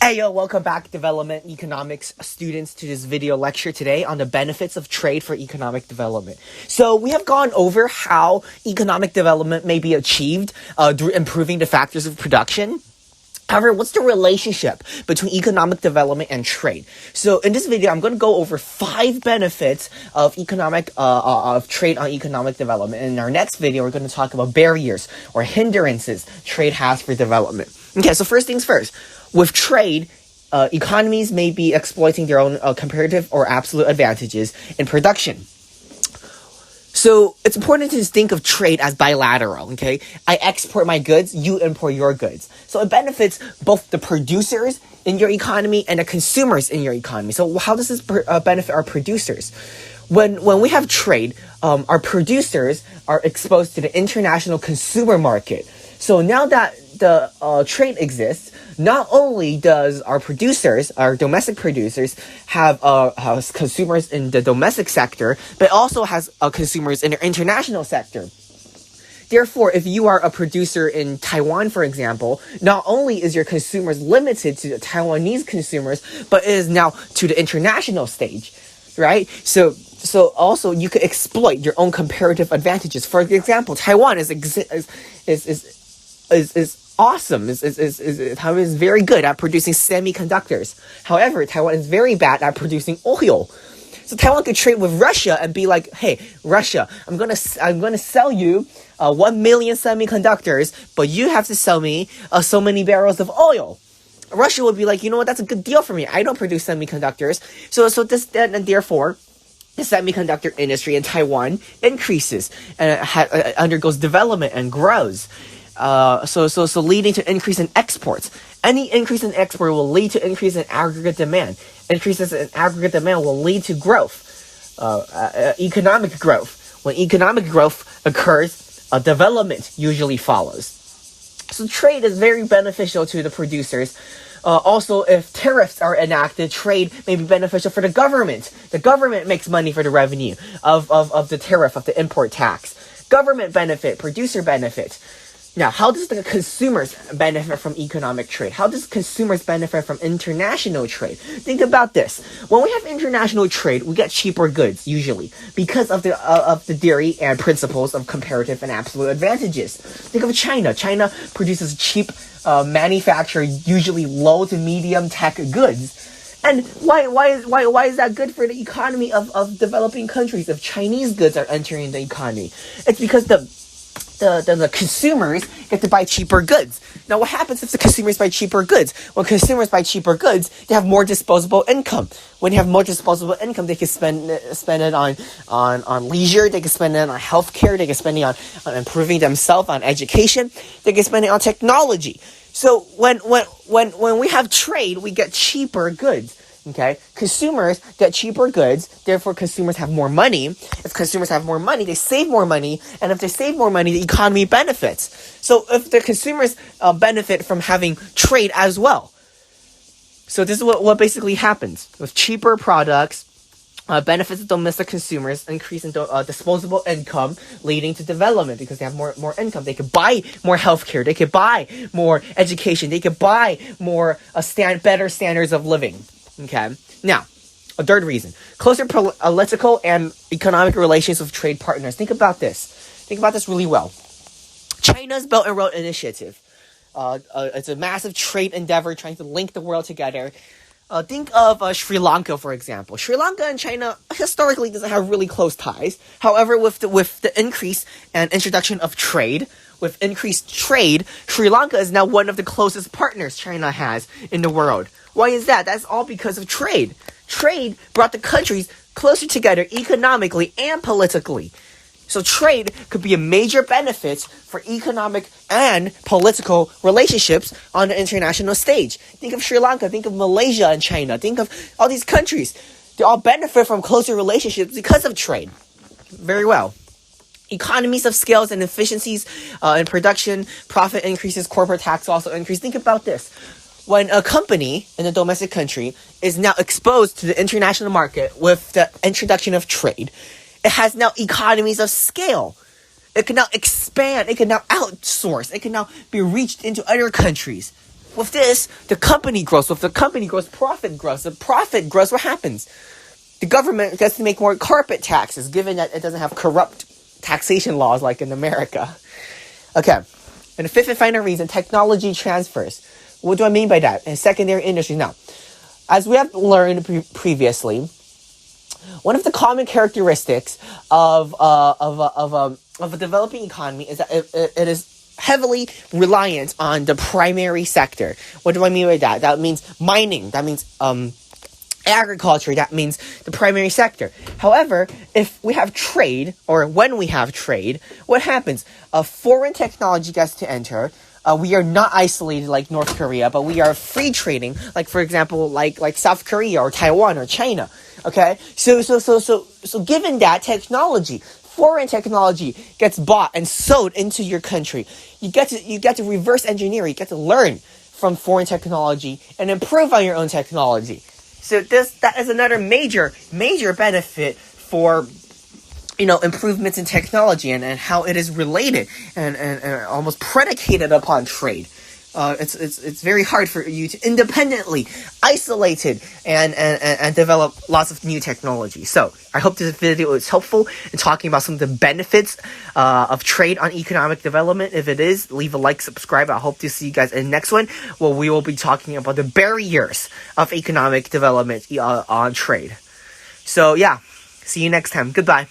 Hey yo, welcome back development economics students to this video lecture today on the benefits of trade for economic development. So we have gone over how economic development may be achieved through improving the factors of production. However, what's the relationship between economic development and trade? So in this video, I'm going to go over 5 benefits of of trade on economic development. And in our next video, we're going to talk about barriers or hindrances trade has for development. Okay, so first things first. With trade, economies may be exploiting their own comparative or absolute advantages in production. So it's important to think of trade as bilateral, okay? I export my goods, you import your goods. So it benefits both the producers in your economy and the consumers in your economy. So how does this benefit our producers? When we have trade, our producers are exposed to the international consumer market. So now that the trade exists, not only does our producers, our domestic producers, have consumers in the domestic sector, but also has consumers in the international sector. Therefore, if you are a producer in Taiwan, for example, not only is your consumers limited to the Taiwanese consumers, but it is now to the international stage, right? So also you could exploit your own comparative advantages. For example, Taiwan is awesome. Taiwan is very good at producing semiconductors. However, Taiwan is very bad at producing oil. So Taiwan could trade with Russia and be like, "Hey, Russia, I'm gonna sell you 1 million semiconductors, but you have to sell me so many barrels of oil." Russia would be like, "You know what? That's a good deal for me. I don't produce semiconductors." And therefore, the semiconductor industry in Taiwan increases and undergoes development and grows. So leading to increase in exports. Any increase in export will lead to increase in aggregate demand. Increases in aggregate demand will lead to growth, economic growth. When economic growth occurs, development usually follows. So trade is very beneficial to the producers. Also, if tariffs are enacted, trade may be beneficial for the government. The government makes money for the revenue of the tariff, of the import tax. Government benefit, producer benefit. Now, how does the consumers benefit from economic trade? How does consumers benefit from international trade? Think about this. When we have international trade, we get cheaper goods, usually, because of the theory and principles of comparative and absolute advantages. Think of China. China produces cheap, manufactured, usually low to medium tech goods. And why is that good for the economy of developing countries if Chinese goods are entering the economy? It's because the consumers get to buy cheaper goods. Now, what happens if the consumers buy cheaper goods? When consumers buy cheaper goods, they have more disposable income. When you have more disposable income, they can spend it on leisure. They can spend it on healthcare. They can spend it on improving themselves, on education. They can spend it on technology. So when we have trade, we get cheaper goods. Okay, consumers get cheaper goods, therefore consumers have more money. If consumers have more money, they save more money, and if they save more money, the economy benefits. So if the consumers benefit from having trade as well. So this is what basically happens. With cheaper products, benefits of domestic consumers, increase in disposable income, leading to development because they have more income. They could buy more healthcare. They could buy more education. They could buy more better standards of living. Okay. Now, a third reason: closer political and economic relations with trade partners. Think about this. Think about this really well. China's Belt and Road Initiative. It's a massive trade endeavor trying to link the world together. Think of Sri Lanka, for example. Sri Lanka and China historically doesn't have really close ties. However, with the increase and introduction of trade, with increased trade, Sri Lanka is now one of the closest partners China has in the world. Why is that? That's all because of trade. Trade brought the countries closer together economically and politically. So trade could be a major benefit for economic and political relationships on the international stage. Think of Sri Lanka, think of Malaysia and China, think of all these countries. They all benefit from closer relationships because of trade. Very well. Economies of scales and efficiencies in production, profit increases, corporate tax also increase. Think about this. When a company in a domestic country is now exposed to the international market with the introduction of trade, it has now economies of scale. It can now expand. It can now outsource. It can now be reached into other countries. with this, the company grows. With the company grows, profit grows. The profit grows, what happens? The government gets to make more corporate taxes, given that it doesn't have corrupt taxation laws like in America. Okay. And the fifth and final reason, technology transfers. What do I mean by that? In secondary industries. Now, as we have learned previously, one of the common characteristics of a developing economy is that it is heavily reliant on the primary sector. What do I mean by that? That means mining. That means agriculture. That means the primary sector. However, if we have trade, or when we have trade, what happens? A foreign technology gets to enter. We are not isolated like North Korea, but we are free trading, like for example, like South Korea or Taiwan or China. Okay, so given that technology, foreign technology gets bought and sold into your country, you get to reverse engineer. You get to learn from foreign technology and improve on your own technology. So that is another major benefit for improvements in technology and how it is related and almost predicated upon trade. It's very hard for you to independently isolate it and develop lots of new technology. So I hope this video is helpful in talking about some of the benefits of trade on economic development. If it is, leave a like, subscribe. I hope to see you guys in the next one, where we will be talking about the barriers of economic development on trade. So yeah, see you next time. Goodbye.